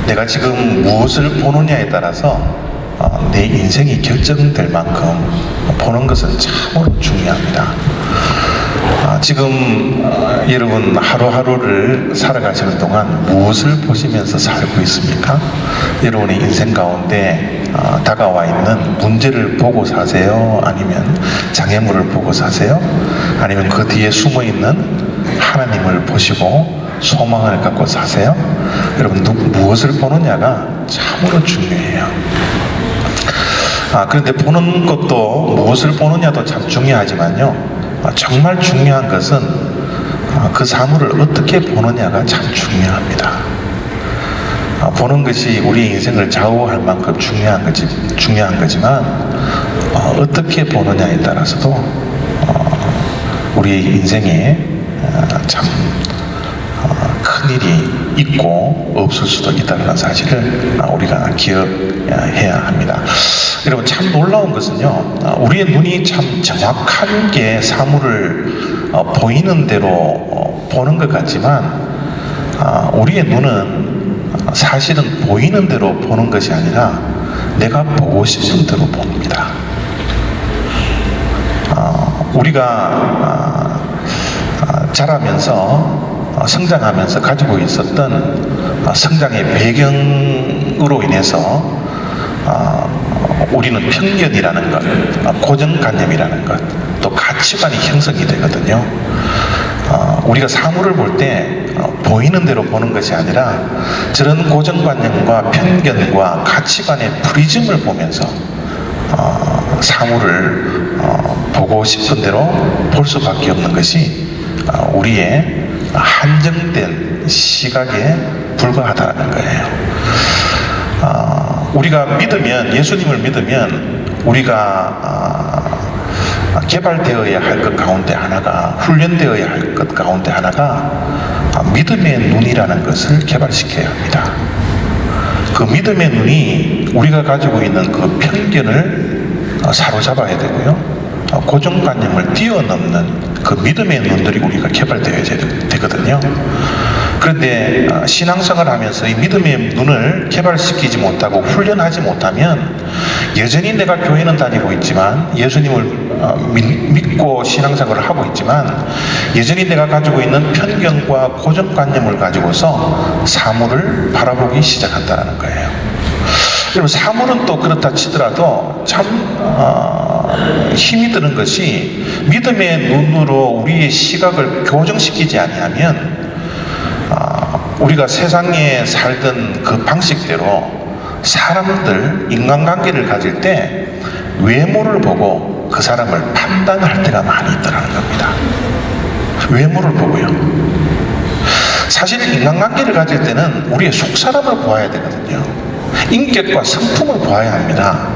내가 지금 무엇을 보느냐에 따라서 내 인생이 결정될 만큼 보는 것은 참으로 중요합니다. 지금 여러분 하루하루를 살아가시는 동안 무엇을 보시면서 살고 있습니까? 여러분의 인생 가운데 다가와 있는 문제를 보고 사세요? 아니면 장애물을 보고 사세요? 아니면 그 뒤에 숨어 있는 하나님을 보시고 소망을 갖고 사세요? 여러분 무엇을 보느냐가 참으로 중요해요. 그런데 보는 것도 무엇을 보느냐도 참 중요하지만요, 정말 중요한 것은 그 사물을 어떻게 보느냐가 참 중요합니다. 보는 것이 우리의 인생을 좌우할 만큼 중요한 거지만 어떻게 보느냐에 따라서도 우리의 인생에 참 큰일이 있고 없을 수도 있다는 사실을 우리가 기억해야 합니다. 여러분 참 놀라운 것은요, 우리의 눈이 참 정확하게 사물을 보이는 대로 보는 것 같지만 우리의 눈은 사실은 보이는 대로 보는 것이 아니라 내가 보고 싶은 대로 봅니다. 우리가 자라면서 성장하면서 가지고 있었던 성장의 배경으로 인해서 우리는 편견이라는 것, 고정관념이라는 것, 또 가치관이 형성이 되거든요. 우리가 사물을 볼 때 보이는 대로 보는 것이 아니라 저런 고정관념과 편견과 가치관의 프리즘을 보면서 사물을 보고 싶은 대로 볼 수밖에 없는 것이 우리의 한정된 시각에 불과하다는 거예요. 우리가 믿으면, 예수님을 믿으면 우리가 개발되어야 할 것 가운데 하나가, 훈련되어야 할 것 가운데 하나가 믿음의 눈이라는 것을 개발시켜야 합니다. 그 믿음의 눈이 우리가 가지고 있는 그 편견을 사로잡아야 되고요, 고정관념을 뛰어넘는 그 믿음의 눈들이 우리가 개발되어야 되거든요. 그런데 신앙생활을 하면서 이 믿음의 눈을 개발시키지 못하고 훈련하지 못하면 여전히 내가 교회는 다니고 있지만, 예수님을 믿고 신앙생활을 하고 있지만 여전히 내가 가지고 있는 편견과 고정관념을 가지고서 사물을 바라보기 시작한다는 거예요. 여러분 사물은 또 그렇다 치더라도 참 힘이 드는 것이, 믿음의 눈으로 우리의 시각을 교정시키지 아니하면 우리가 세상에 살던 그 방식대로 사람들, 인간관계를 가질 때 외모를 보고 그 사람을 판단할 때가 많이 있다는 겁니다. 외모를 보고요. 사실 인간관계를 가질 때는 우리의 속사람을 보아야 되거든요. 인격과 성품을 보아야 합니다.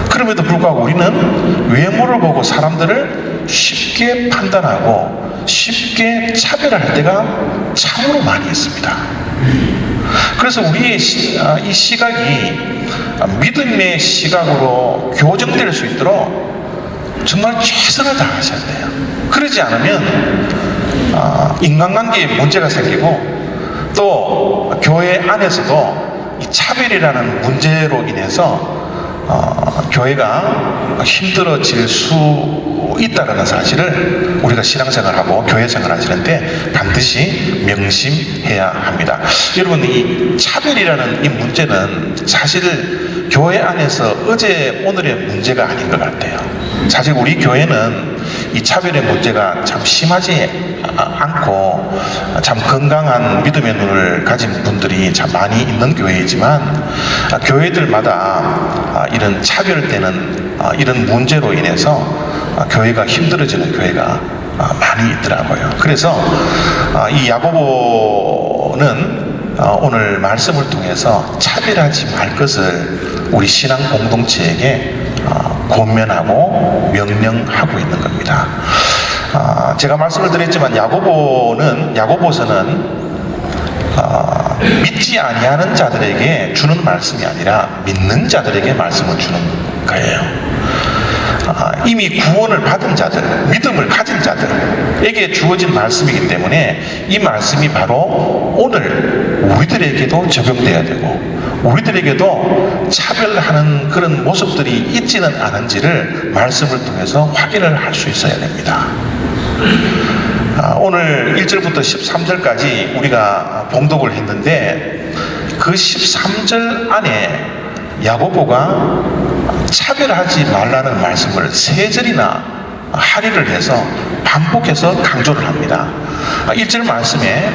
그럼에도 불구하고 우리는 외모를 보고 사람들을 쉽게 판단하고 쉽게 차별할 때가 참으로 많이 있습니다. 그래서 우리의 이 시각이 믿음의 시각으로 교정될 수 있도록 정말 최선을 다하셔야 돼요. 그러지 않으면 인간관계에 문제가 생기고, 또 교회 안에서도 이 차별이라는 문제로 인해서 교회가 힘들어질 수 있다는 사실을 우리가 신앙생활하고 교회생활 하시는데 반드시 명심해야 합니다. 여러분 이 차별이라는 이 문제는 사실 교회 안에서 어제 오늘의 문제가 아닌 것 같아요. 사실 우리 교회는 이 차별의 문제가 참 심하지 않고 참 건강한 믿음의 눈을 가진 분들이 참 많이 있는 교회이지만, 교회들마다 이런 차별되는 이런 문제로 인해서 교회가 힘들어지는 교회가 많이 있더라고요. 그래서 이 야고보는 오늘 말씀을 통해서 차별하지 말 것을 우리 신앙 공동체에게 권면하고 명령하고 있는 겁니다. 제가 말씀을 드렸지만 야고보서는 믿지 아니하는 자들에게 주는 말씀이 아니라 믿는 자들에게 말씀을 주는 거예요. 이미 구원을 받은 자들, 믿음을 가진 자들에게 주어진 말씀이기 때문에 이 말씀이 바로 오늘 우리들에게도 적용돼야 되고 우리들에게도 차별하는 그런 모습들이 있지는 않은지를 말씀을 통해서 확인을 할 수 있어야 됩니다. 오늘 1절부터 13절까지 우리가 봉독을 했는데 그 13절 안에 야고보가 차별하지 말라는 말씀을 3절이나 할애를 해서 반복해서 강조를 합니다. 1절 말씀에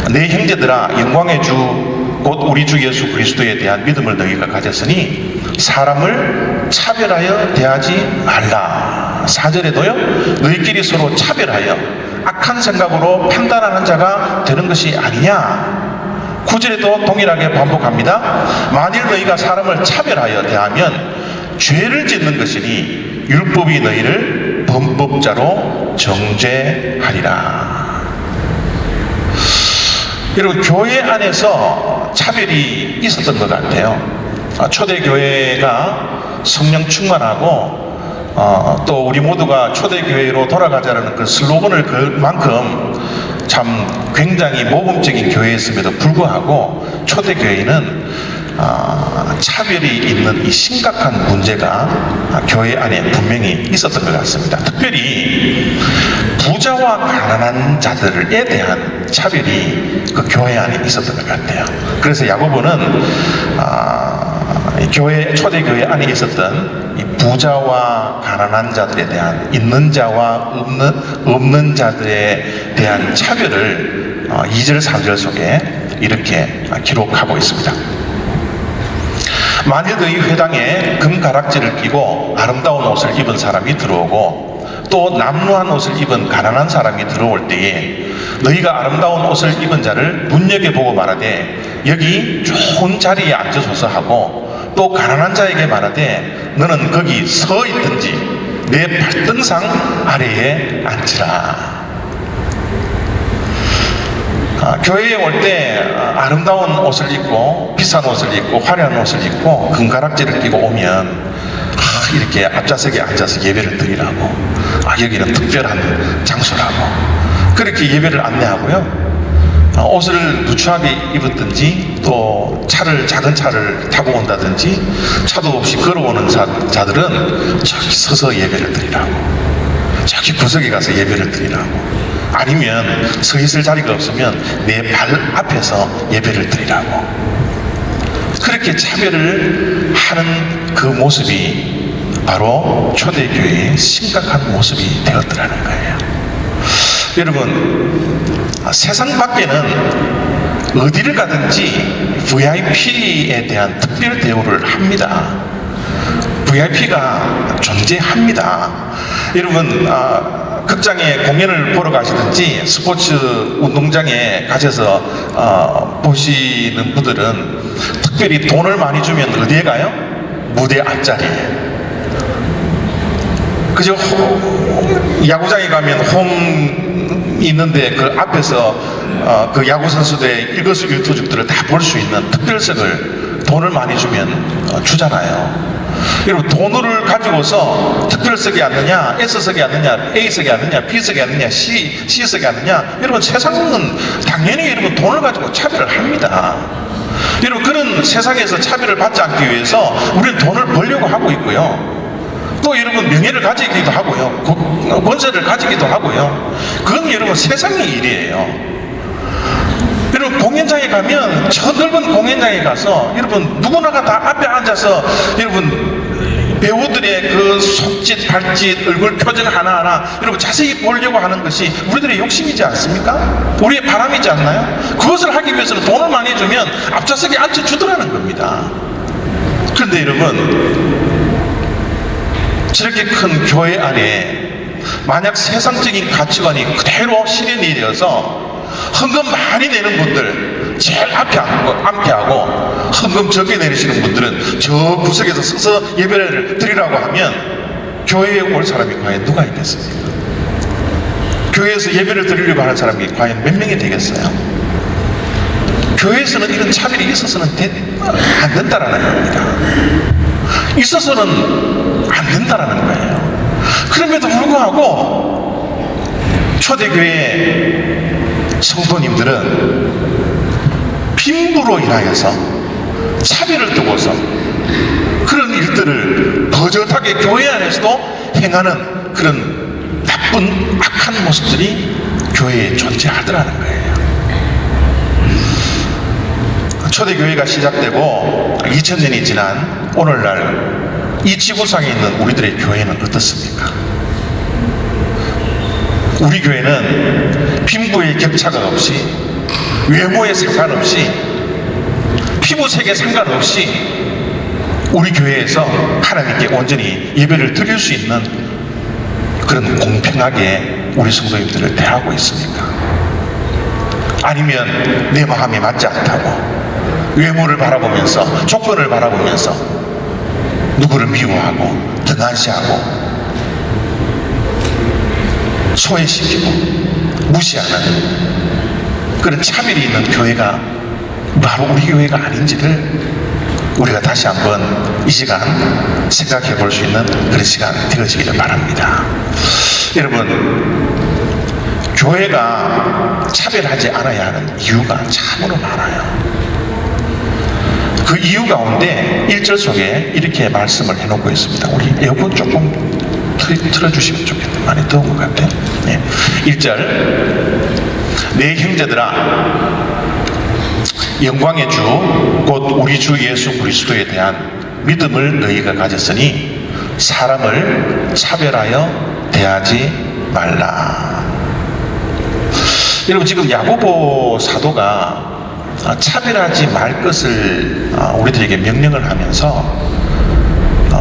내 형제들아 영광의 주 곧 우리 주 예수 그리스도에 대한 믿음을 너희가 가졌으니 사람을 차별하여 대하지 말라. 4절에도요 너희끼리 서로 차별하여 악한 생각으로 판단하는 자가 되는 것이 아니냐. 9절에도 동일하게 반복합니다. 만일 너희가 사람을 차별하여 대하면 죄를 짓는 것이니 율법이 너희를 범법자로 정죄하리라. 여러분 교회 안에서 차별이 있었던 것 같아요. 초대교회가 성령 충만하고 또 우리 모두가 초대교회로 돌아가자는 그 슬로건을 걸 만큼 참 굉장히 모범적인 교회였음에도 불구하고 초대교회는 차별이 있는 이 심각한 문제가 교회 안에 분명히 있었던 것 같습니다. 특별히 부자와 가난한 자들에 대한 차별이 그 교회 안에 있었던 것 같아요. 그래서 야고보는 초대교회 안에 있었던 이 부자와 가난한 자들에 대한 있는 자와 없는 자들에 대한 차별을 2절 3절 속에 이렇게 기록하고 있습니다. 만일 너희 회당에 금가락지를 끼고 아름다운 옷을 입은 사람이 들어오고 또 남루한 옷을 입은 가난한 사람이 들어올 때에 너희가 아름다운 옷을 입은 자를 눈여겨보고 말하되 여기 좋은 자리에 앉으소서 하고 또 가난한 자에게 말하되 너는 거기 서 있든지 내 발등상 아래에 앉으라. 교회에 올 때 아름다운 옷을 입고 비싼 옷을 입고 화려한 옷을 입고 금가락지를 끼고 오면 이렇게 앞좌석에 앉아서 예배를 드리라고 여기는 특별한 장소라고 그렇게 예배를 안내하고요. 옷을 누추하게 입었든지 또 작은 차를 타고 온다든지 차도 없이 걸어오는 자들은 저기 서서 예배를 드리라고 저기 구석에 가서 예배를 드리라고 아니면 서 있을 자리가 없으면 내 발 앞에서 예배를 드리라고 그렇게 차별을 하는 그 모습이 바로 초대교회의 심각한 모습이 되었더라는 거예요. 여러분 세상 밖에는 어디를 가든지 VIP에 대한 특별 대우를 합니다. VIP가 존재합니다. 여러분 극장에 공연을 보러 가시든지 스포츠 운동장에 가셔서 보시는 분들은 특별히 돈을 많이 주면 어디에 가요? 무대 앞자리에. 그죠? 야구장에 가면 홈 있는데 그 앞에서 그 야구 선수들의 일거수일투족들을 다 볼 수 있는 특별석을 돈을 많이 주면 주잖아요. 여러분 돈을 가지고서 특별석에 앉느냐 S석에 앉느냐 A석에 앉느냐 B석에 앉느냐 C석에 앉느냐 여러분 세상은 당연히 여러분 돈을 가지고 차별을 합니다. 여러분 그런 세상에서 차별을 받지 않기 위해서 우리는 돈을 벌려고 하고 있고요. 또 여러분 명예를 가지기도 하고요. 권세를 가지기도 하고요. 그건 여러분 세상의 일이에요. 여러분 공연장에 가면 저 넓은 공연장에 가서 여러분 누구나가 다 앞에 앉아서 여러분 배우들의 그 속짓 발짓 얼굴 표정 하나하나 여러분 자세히 보려고 하는 것이 우리들의 욕심이지 않습니까? 우리의 바람이지 않나요? 그것을 하기 위해서는 돈을 많이 주면 앞좌석에 앉혀주더라는 겁니다. 그런데 여러분 저렇게 큰 교회 안에 만약 세상적인 가치관이 그대로 실현이 되어서 헌금 많이 내는 분들 제일 앞에 하고 헌금 적게 내리시는 분들은 저 구석에서 서서 예배를 드리라고 하면 교회에 올 사람이 과연 누가 있겠습니까? 교회에서 예배를 드리려고 하는 사람이 과연 몇 명이 되겠어요? 교회에서는 이런 차별이 있어서는 안 된다라는 겁니다. 있어서는 안 된다라는 거예요. 불구하고 초대교회 성도님들은 빈부로 인하여서 차별을 두고서 그런 일들을 버젓하게 교회 안에서도 행하는 그런 나쁜 악한 모습들이 교회에 존재하더라는 거예요. 초대교회가 시작되고 2000년이 지난 오늘날 이 지구상에 있는 우리들의 교회는 어떻습니까? 우리 교회는 빈부의 격차가 없이, 외모에 상관없이, 피부색에 상관없이 우리 교회에서 하나님께 온전히 예배를 드릴 수 있는 그런 공평하게 우리 성도님들을 대하고 있습니까? 아니면 내 마음에 맞지 않다고 외모를 바라보면서, 조건을 바라보면서 누구를 미워하고 등한시하고 소외시키고 무시하는 그런 차별이 있는 교회가 바로 우리 교회가 아닌지를 우리가 다시 한번 이 시간 생각해 볼 수 있는 그런 시간 되어지기를 바랍니다. 여러분, 교회가 차별하지 않아야 하는 이유가 참으로 많아요. 그 이유 가운데 1절 속에 이렇게 말씀을 해놓고 있습니다. 우리 에어컨 조금 틀어주시면 좋겠네요. 많이 더운 것 같아요. 네. 1절, 내 형제들아, 영광의 주 곧 우리 주 예수 그리스도에 대한 믿음을 너희가 가졌으니 사람을 차별하여 대하지 말라. 여러분, 지금 야고보 사도가 차별하지 말 것을 우리들에게 명령을 하면서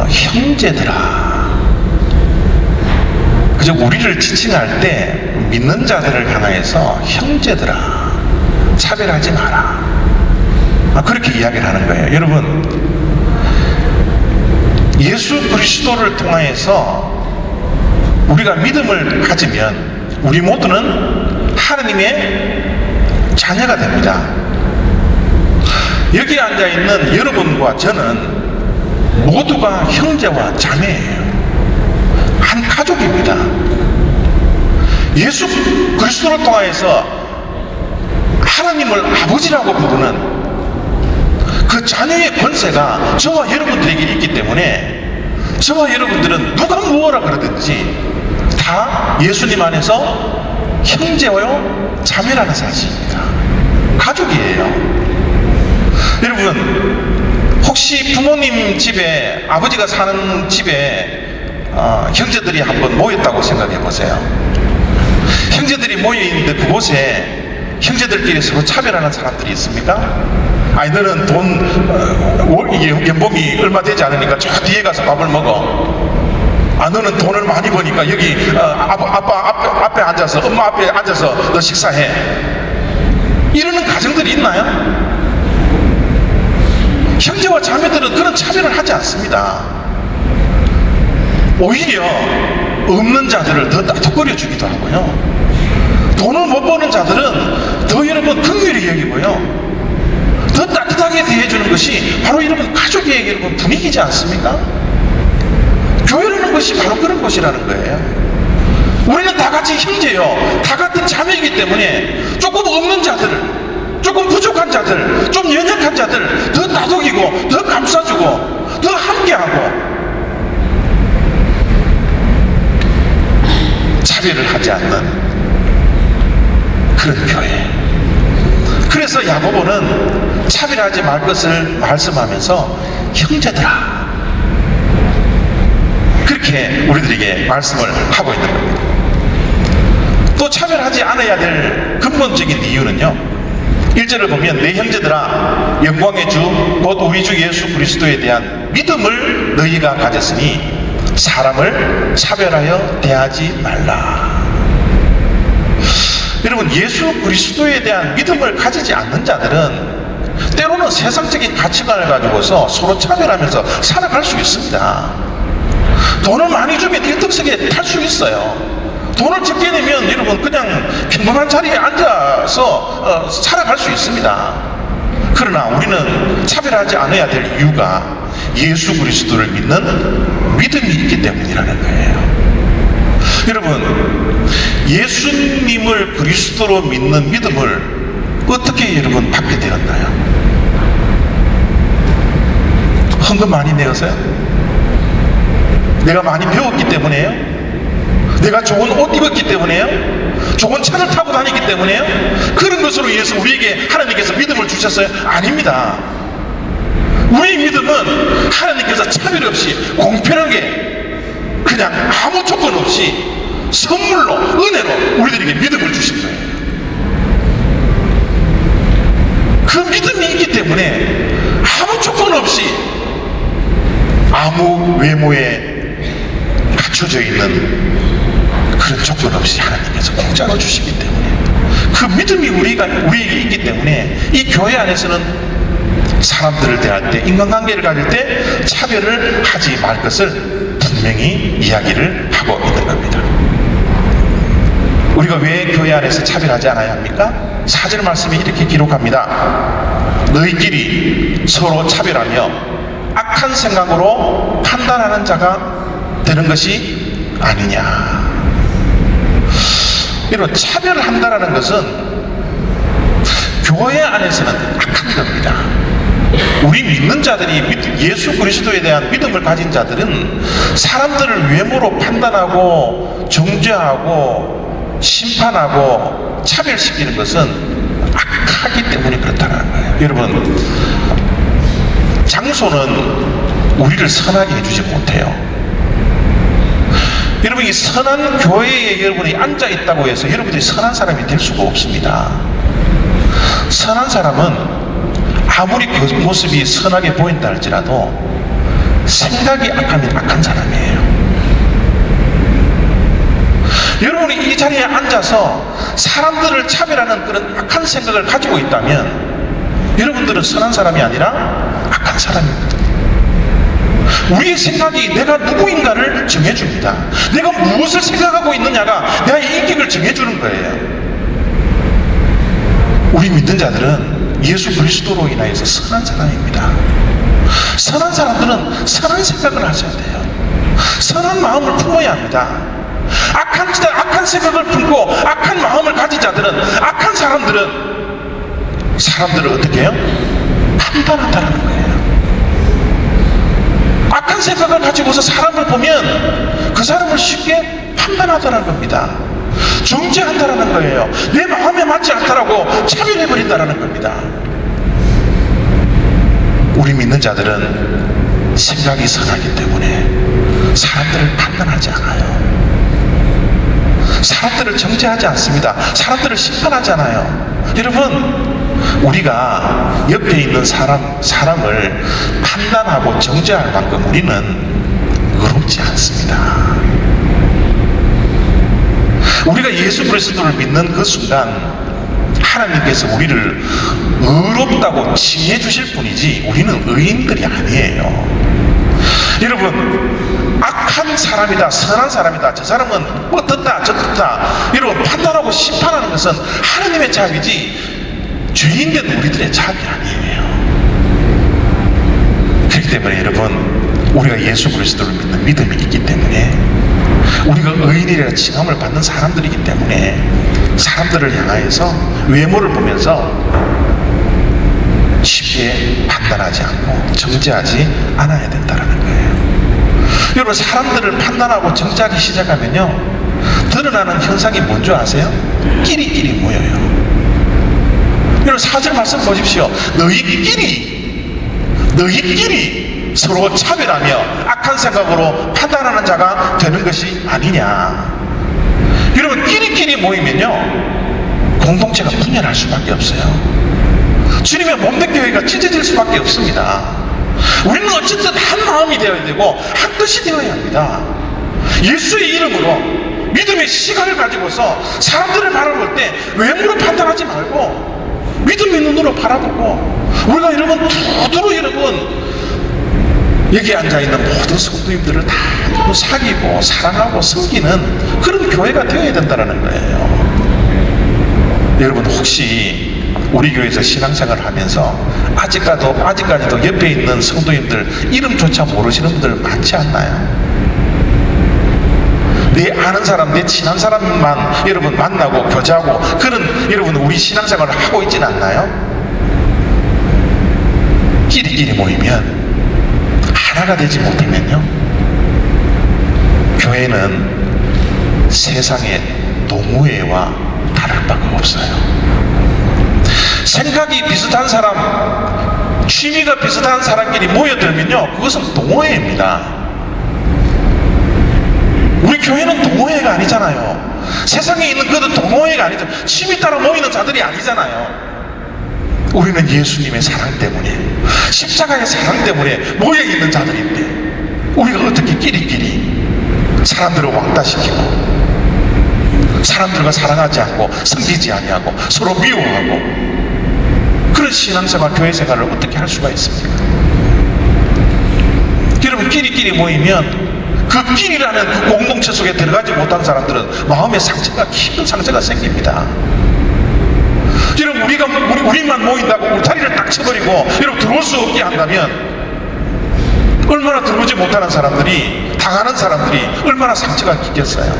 형제들아, 그저 우리를 지칭할 때 믿는 자들을 향하여서 형제들아 차별하지 마라, 그렇게 이야기를 하는 거예요. 여러분, 예수 그리스도를 통하여서 우리가 믿음을 가지면 우리 모두는 하나님의 자녀가 됩니다. 여기 앉아있는 여러분과 저는 모두가 형제와 자매예요. 한 가족입니다. 예수 그리스도를 통하여서 하나님을 아버지라고 부르는 그 자녀의 권세가 저와 여러분들에게 있기 때문에 저와 여러분들은 누가 무엇라 그러든지 다 예수님 안에서 형제요 자매라는 사실입니다. 가족이에요. 여러분, 혹시 부모님 집에, 아버지가 사는 집에 형제들이 한번 모였다고 생각해 보세요. 형제들이 모여있는데 그곳에 형제들끼리 서로 차별하는 사람들이 있습니까? 아니, 너는 연봉이 얼마 되지 않으니까 저 뒤에 가서 밥을 먹어. 아, 너는 돈을 많이 버니까 여기 아빠 앞에 앉아서, 엄마 앞에 앉아서 너 식사해. 이러는 가정들이 있나요? 형제와 자매들은 그런 차별을 하지 않습니다. 오히려 없는 자들을 더 따뜻거려 주기도 하고요. 돈을 못 버는 자들은 더 여러분 긍휼히 여기고요. 더 따뜻하게 대해주는 것이 바로 여러분 가족의 여러분 분위기지 않습니까? 교회라는 것이 바로 그런 것이라는 거예요. 우리는 다 같이 형제요, 다 같은 자매이기 때문에 조금 없는 자들을, 조금 부족한 자들, 좀 연약한 자들 더 다독이고 더 감싸주고 더 함께하고 차별을 하지 않는 그런 교회. 그래서 야고보는 차별하지 말 것을 말씀하면서 형제들아, 그렇게 우리들에게 말씀을 하고 있는 겁니다. 또 차별하지 않아야 될 근본적인 이유는요, 1절을 보면 내 형제들아, 영광의 주 곧 우리 주 예수 그리스도에 대한 믿음을 너희가 가졌으니 사람을 차별하여 대하지 말라. 여러분, 예수 그리스도에 대한 믿음을 가지지 않는 자들은 때로는 세상적인 가치관을 가지고서 서로 차별하면서 살아갈 수 있습니다. 돈을 많이 주면 1등석에 탈 수 있어요. 돈을 적게 내면 여러분 그냥 평범한 자리에 앉아서 살아갈 수 있습니다. 그러나 우리는 차별하지 않아야 될 이유가 예수 그리스도를 믿는 믿음이 있기 때문이라는 거예요. 여러분, 예수님을 그리스도로 믿는 믿음을 어떻게 여러분 받게 되었나요? 헌금 많이 내어서요? 내가 많이 배웠기 때문에요? 내가 좋은 옷 입었기 때문에요? 좋은 차를 타고 다니기 때문에요? 그런 것으로 인해서 우리에게 하나님께서 믿음을 주셨어요? 아닙니다. 우리의 믿음은 하나님께서 차별 없이 공평하게 그냥 아무 조건 없이 선물로, 은혜로 우리들에게 믿음을 주신 거예요. 그 믿음이 있기 때문에 아무 조건 없이, 아무 외모에 갖춰져 있는 그런 조건 없이 하나님께서 공짜로 주시기 때문에, 그 믿음이 우리에게 있기 때문에 이 교회 안에서는 사람들을 대할 때, 인간관계를 가질 때 차별을 하지 말 것을 분명히 이야기를 하고 있는 겁니다. 우리가 왜 교회 안에서 차별하지 않아야 합니까? 4절 말씀이 이렇게 기록합니다. 너희끼리 서로 차별하며 악한 생각으로 판단하는 자가 되는 것이 아니냐. 이런 차별한다라는 것은 교회 안에서는 악한 겁니다. 우리 믿는 자들이, 예수 그리스도에 대한 믿음을 가진 자들은 사람들을 외모로 판단하고 정죄하고 심판하고 차별시키는 것은 악하기 때문에 그렇다는 거예요. 여러분, 장소는 우리를 선하게 해주지 못해요. 여러분, 이 선한 교회에 여러분이 앉아있다고 해서 여러분들이 선한 사람이 될 수가 없습니다. 선한 사람은 아무리 그 모습이 선하게 보인다 할지라도 생각이 악하면 악한 사람이에요. 여러분이 이 자리에 앉아서 사람들을 차별하는 그런 악한 생각을 가지고 있다면 여러분들은 선한 사람이 아니라 악한 사람입니다. 우리의 생각이 내가 누구인가를 정해줍니다. 내가 무엇을 생각하고 있느냐가 나의 인격을 정해주는 거예요. 우리 믿는 자들은 예수 그리스도로 인하여서 선한 사람입니다. 선한 사람들은 선한 생각을 하셔야 돼요. 선한 마음을 품어야 합니다. 악한 생각을 품고 악한 마음을 가진 자들은, 악한 사람들을 어떻게 해요? 판단한다는 거예요. 악한 생각을 가지고서 사람을 보면 그 사람을 쉽게 판단하다는 겁니다. 정죄한다는 거예요. 내 마음에 맞지 않다라고 차별해버린다는 겁니다. 우리 믿는 자들은 생각이 선하기 때문에 사람들을 판단하지 않아요. 사람들을 정죄하지 않습니다. 사람들을 심판하지 않아요. 여러분, 우리가 옆에 있는 사람을 판단하고 정죄할 만큼 우리는 의롭지 않습니다. 우리가 예수 그리스도를 믿는 그 순간 하나님께서 우리를 의롭다고 칭해 주실 뿐이지 우리는 의인들이 아니에요. 여러분, 악한 사람이다, 선한 사람이다, 저 사람은 어떻다 저떻다, 여러분 판단하고 심판하는 것은 하나님의 자비지 죄인된 우리들의 자비 아니에요. 그렇기 때문에 여러분, 우리가 예수 그리스도를 믿는 믿음이 있기 때문에, 우리가 의인이라 칭함을 받는 사람들이기 때문에 사람들을 향하여서 외모를 보면서 쉽게 판단하지 않고 정죄하지 않아야 된다는 거예요. 여러분, 사람들을 판단하고 정죄하기 시작하면요, 드러나는 현상이 뭔지 아세요? 끼리끼리 모여요. 여러분, 4절 말씀 보십시오. 너희끼리 서로 차별하며 악한 생각으로 판단하는 자가 되는 것이 아니냐. 여러분, 끼리끼리 모이면요, 공동체가 분열할 수밖에 없어요. 주님의 몸된 교회가 찢어질 수밖에 없습니다. 우리는 어쨌든 한 마음이 되어야 되고 한 뜻이 되어야 합니다. 예수의 이름으로 믿음의 시각을 가지고서 사람들을 바라볼 때 외모로 판단하지 말고 믿음의 눈으로 바라보고, 우리가 여러분 두드러 여러분 여기 앉아있는 모든 성도님들을 다 사귀고 사랑하고 섬기는 그런 교회가 되어야 된다는 거예요. 여러분, 혹시 우리 교회에서 신앙생활을 하면서 아직까지도 옆에 있는 성도님들 이름조차 모르시는 분들 많지 않나요? 내 아는 사람, 내 친한 사람만 여러분 만나고 교제하고 그런 여러분 우리 신앙생활을 하고 있지는 않나요? 끼리끼리 모이면 하나가 되지 못하면요, 교회는 세상의 동호회와 다를 바가 없어요. 생각이 비슷한 사람, 취미가 비슷한 사람끼리 모여들면요, 그것은 동호회입니다. 우리 교회는 동호회가 아니잖아요. 세상에 있는 그들 동호회가 아니죠. 취미 따라 모이는 자들이 아니잖아요. 우리는 예수님의 사랑 때문에, 십자가의 사랑 때문에 모여있는 자들인데, 우리가 어떻게 끼리끼리 사람들을 왕따시키고 사람들과 사랑하지 않고 섬기지 아니하고 서로 미워하고 그런 신앙생활, 교회생활을 어떻게 할 수가 있습니까? 여러분, 끼리끼리 모이면 그 끼리라는 그 공동체 속에 들어가지 못한 사람들은 마음의 상처가, 깊은 상처가 생깁니다. 여러분, 우리만 모인다고 울타리를 딱 쳐버리고 여러분 들어올 수 없게 한다면 얼마나 들어오지 못하는 사람들이, 당하는 사람들이 얼마나 상처가 깊겠어요.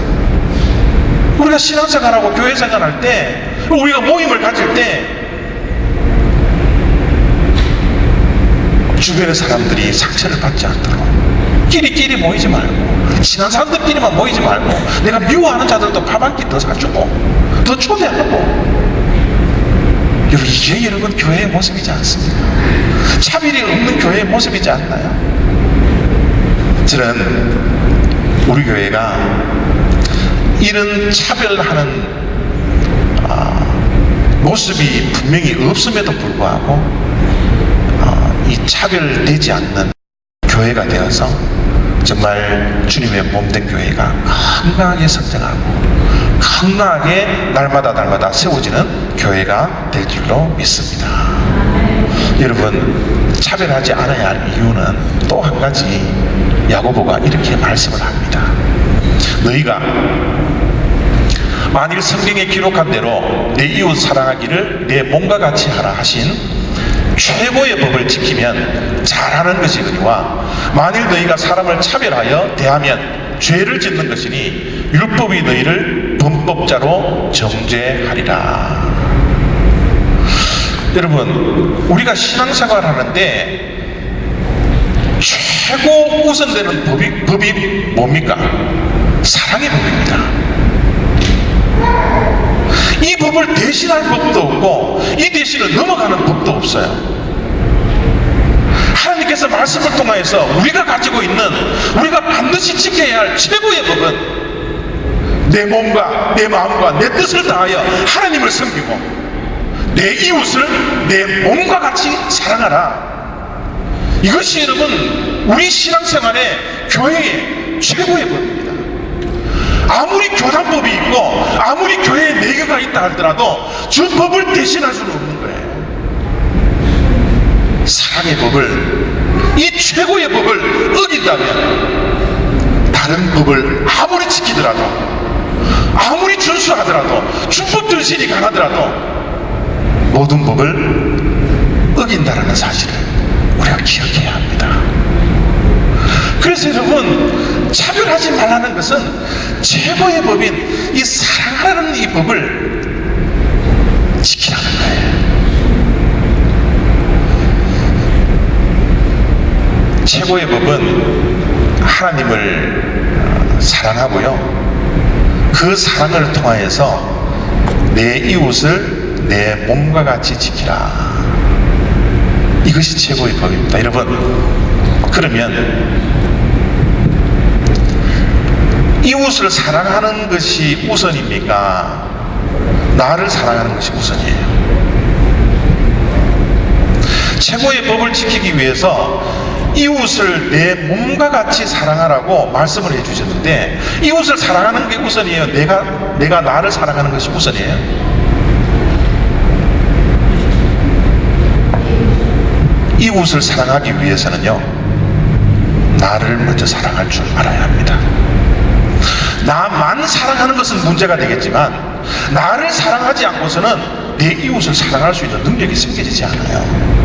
우리가 신앙생활하고 교회생활할 때, 우리가 모임을 가질 때 주변의 사람들이 상처를 받지 않도록 끼리끼리 모이지 말고, 친한 사람들끼리만 모이지 말고, 내가 미워하는 자들도 밥 한 끼 더 사주고 더 초대하고. 여러분, 이게 여러분 교회의 모습이지 않습니까? 차별이 없는 교회의 모습이지 않나요? 저는 우리 교회가 이런 차별하는 모습이 분명히 없음에도 불구하고 이 차별되지 않는 교회가 되어서 정말 주님의 몸된 교회가 건강하게 성장하고 건강하게 날마다 세워지는 교회가 될 줄로 믿습니다. 여러분, 차별하지 않아야 할 이유는 또 한 가지, 야고보가 이렇게 말씀을 합니다. 너희가 만일 성경에 기록한 대로 내 이웃 사랑하기를 내 몸과 같이 하라 하신 최고의 법을 지키면 잘하는 것이거니와, 만일 너희가 사람을 차별하여 대하면 죄를 짓는 것이니 율법이 너희를 범법자로 정죄하리라. 여러분, 우리가 신앙생활 하는데 최고 우선되는 법이 뭡니까? 사랑의 법입니다. 이 법을 대신할 법도 없고 이 대신을 넘어가는 법도 없어요. 하나님께서 말씀을 통하여서 우리가 가지고 있는, 우리가 반드시 지켜야 할 최고의 법은 내 몸과 내 마음과 내 뜻을 다하여 하나님을 섬기고 내 이웃을 내 몸과 같이 사랑하라. 이것이 여러분 우리 신앙생활의 교회의 최고의 법입니다. 아무리 교단법이 있고 아무리 교회에 내교가 있다 하더라도 저 법을 대신할 수는 없는 거예요. 사랑의 법을, 이 최고의 법을 어긴다면 다른 법을 아무리 지키더라도, 아무리 준수하더라도, 준법 정신이 강하더라도 모든 법을 어긴다라는 사실을 우리가 기억해야 합니다. 그래서 여러분, 차별하지 말라는 것은 최고의 법인 이 사랑하라는 이 법을 지키라는 거예요. 최고의 법은 하나님을 사랑하고요, 그 사랑을 통하여서 내 이웃을 내 몸과 같이 지키라. 이것이 최고의 법입니다. 여러분, 그러면 이웃을 사랑하는 것이 우선입니까? 나를 사랑하는 것이 우선이에요. 최고의 법을 지키기 위해서 이웃을 내 몸과 같이 사랑하라고 말씀을 해주셨는데, 이웃을 사랑하는 게 우선이에요? 내가 나를 사랑하는 것이 우선이에요? 이웃을 사랑하기 위해서는요, 나를 먼저 사랑할 줄 알아야 합니다. 나만 사랑하는 것은 문제가 되겠지만 나를 사랑하지 않고서는 내 이웃을 사랑할 수 있는 능력이 생기지 않아요.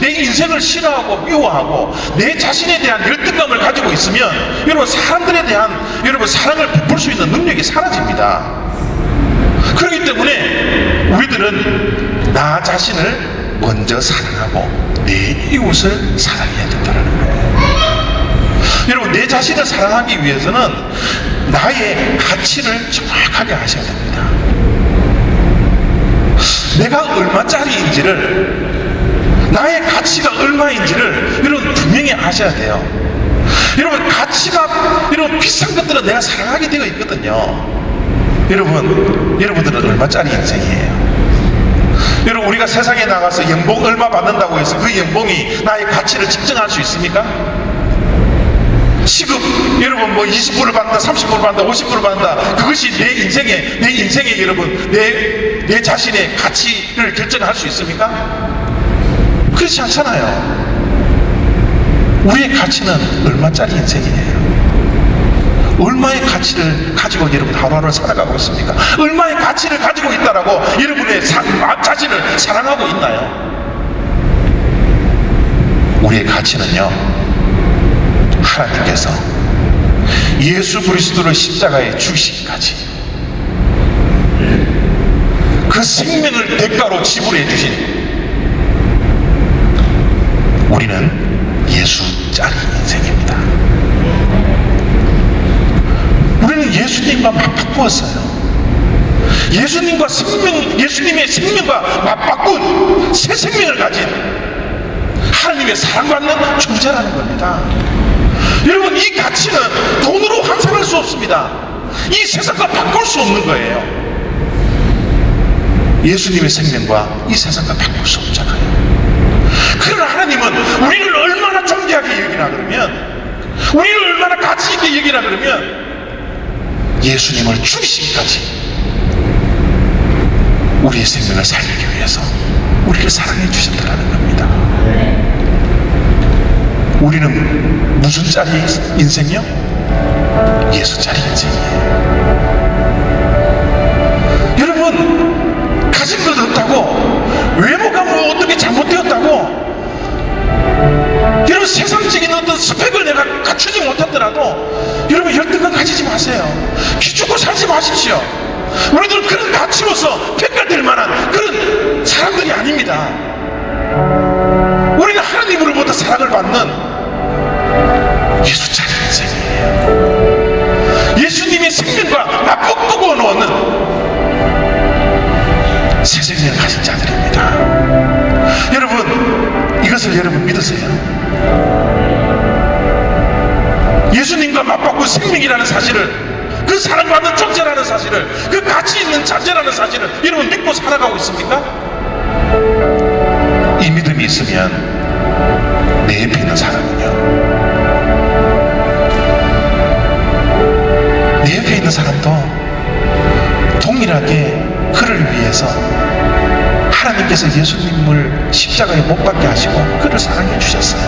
내 인생을 싫어하고 미워하고 내 자신에 대한 열등감을 가지고 있으면 여러분 사람들에 대한 여러분 사랑을 베풀 수 있는 능력이 사라집니다. 그렇기 때문에 우리들은 나 자신을 먼저 사랑하고 내 이웃을 사랑해야 된다는 거예요. 여러분 내 자신을 사랑하기 위해서는 나의 가치를 정확하게 아셔야 됩니다. 내가 얼마짜리인지를, 나의 가치가 얼마인지를 여러분 분명히 아셔야 돼요. 여러분 가치가 여러분 비싼 것들은 내가 사랑하게 되어 있거든요. 여러분들은 얼마짜리 인생이에요? 여러분 우리가 세상에 나가서 연봉 얼마 받는다고 해서 그 연봉이 나의 가치를 측정할 수 있습니까? 시급 여러분 뭐 20%를 받는다, 30%를 받는다, 50%를 받는다, 그것이 내 인생의 여러분 내 자신의 가치를 결정할 수 있습니까? 그렇지 않잖아요. 우리의 가치는 얼마짜리 인생이에요? 얼마의 가치를 가지고 여러분 하루하루 살아가고 있습니까? 얼마의 가치를 가지고 있다라고 여러분의 자신을 사랑하고 있나요? 우리의 가치는요, 하나님께서 예수 그리스도를 십자가에 죽이시기까지 그 생명을 대가로 지불해 주신 우리는 예수짜리 인생입니다. 우리는 예수님과 맞바꾸었어요. 예수님의 생명과 맞바꾼 새 생명을 가진 하나님의 사랑받는 존재라는 겁니다. 여러분 이 가치는 돈으로 환산할 수 없습니다. 이 세상과 바꿀 수 없는 거예요. 예수님의 생명과 이 세상과 바꿀 수 없잖아요. 그러나 하나님은 우리를 얼마나 존귀하게 여기나 그러면, 우리를 얼마나 가치 있게 여기나 그러면 예수님을 죽이시기까지 우리의 생명을 살리기 위해서 우리를 사랑해 주셨다는 겁니다. 우리는 무슨 짜리 인생이요? 예수짜리 인생이에요. 여러분 가진 것 없다고, 외모가 뭐 어떻게 잘못되었다고 여러분 세상적인 어떤 스펙을 내가 갖추지 못했더라도 여러분 열등감 가지지 마세요. 기죽고 살지 마십시오. 우리들은 그런 가치로서 평가될 만한 그런 사람들이 아닙니다. 우리는 하나님으로부터 사랑을 받는 예수짜리 인생이에요. 예수님의 생명과 맞바꾸고 놓는 새 생명을 가진 자들입니다. 여러분 이것을 여러분 믿으세요? 예수님과 맞바꾼 생명이라는 사실을, 그 사랑받는 존재라는 사실을, 그 가치 있는 자체라는 사실을 여러분 믿고 살아가고 있습니까? 이 믿음이 있으면 내 옆에 있는 사람은요, 내 옆에 있는 사람도 동일하게 그를 위해서 하나님께서 예수님을 십자가에 못 박게 하시고 그를 사랑해 주셨어요.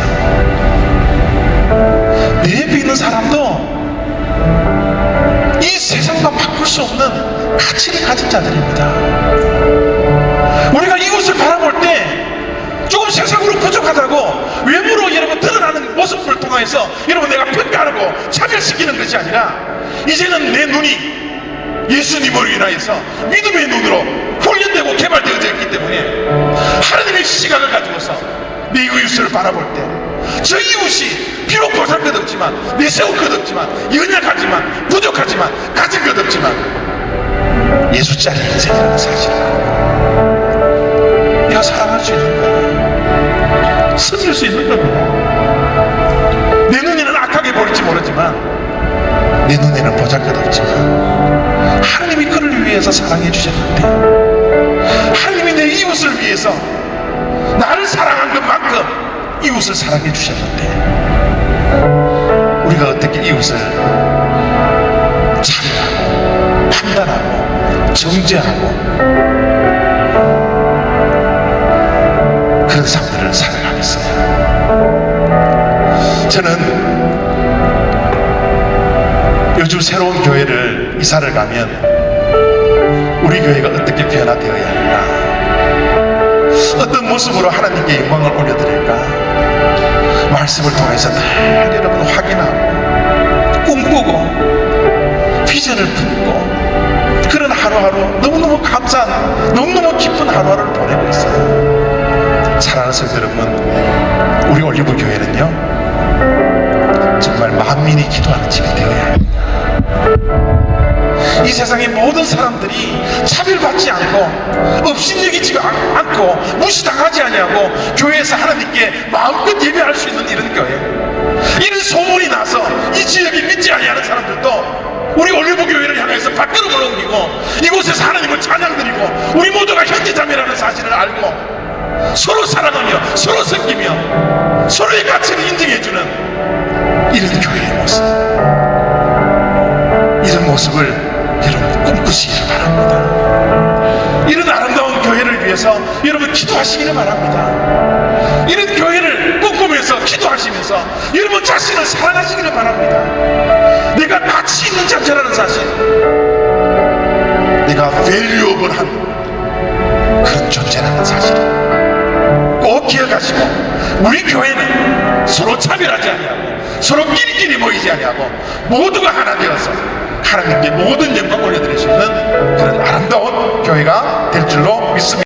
내 옆에 있는 사람도 이 세상과 바꿀 수 없는 가치를 가진 자들입니다. 우리가 이웃을 바라볼 때 조금 세상으로 부족하다고 외모로 여러분 드러나는 모습을 통해서 여러분 내가 평가하고 차별시키는 것이 아니라, 이제는 내 눈이 예수님을 인하여서 믿음의 눈으로 훈련되고 개발되어져 있기 때문에 하나님의 시각을 가지고서 내 이웃을 바라볼 때 저 이웃이 비록 보잘것없지만, 내세울 것 없지만, 연약하지만, 부족하지만, 가진 것 없지만 예수짜리 인생이라는 사실을 알고 내가 사랑할 수 있는 거예요. 섬길 수 있는 겁니다. 내 눈에는 악하게 보일지 모르지만, 내 눈에는 보잘것없지만 하나님이 그를 위해서 사랑해 주셨는데, 하나님이 내 이웃을 위해서 나를 사랑한 것만큼 이웃을 사랑해 주셨는데, 우리가 어떻게 이웃을 차별하고 판단하고 정죄하고 그런 삶들을 살아가겠어요? 저는 요즘 새로운 교회를 이사를 가면 우리 교회가 어떻게 변화되어야 하나, 어떤 모습으로 하나님께 영광을 올려드릴까? 말씀을 통해서 늘 여러분 확인하고 꿈꾸고 비전을 품고 그런 하루하루 너무너무 감사한 너무너무 기쁜 하루하루를 보내고 있어요. 사랑하는 성도 여러분, 우리 올리브 교회는요 정말 만민이 기도하는 집이 되어야 합니다. 이 세상의 모든 사람들이 차별받지 않고 업신여기지 않고 무시당하지 아니하고 교회에서 하나님께 마음껏 예배할 수 있는 이런 교회, 이런 소문이 나서 이 지역이 믿지 아니하는 사람들도 우리 올리브 교회를 향해서 밖으로 올라오고 이곳에서 하나님을 찬양드리고 우리 모두가 형제자매라는 사실을 알고 서로 사랑하며 서로 섬기며 서로의 가치를 인정해주는 이런 교회의 모습, 이런 모습을 여러분 꿈꾸시기를 바랍니다. 이런 아름다운 교회를 위해서 여러분 기도하시기를 바랍니다. 이런 교회를 꿈꾸면서 기도하시면서 여러분 자신을 사랑하시기를 바랍니다. 내가 가치 있는 자체라는 사실, 내가 밸류어블한 그런 존재라는 사실을 꼭 기억하시고, 우리 교회는 서로 차별하지 아니하고 서로 끼리끼리 모이지 아니하고 모두가 하나 되어서 하나님께 모든 영광 올려드릴 수 있는 그런 아름다운 교회가 될 줄로 믿습니다.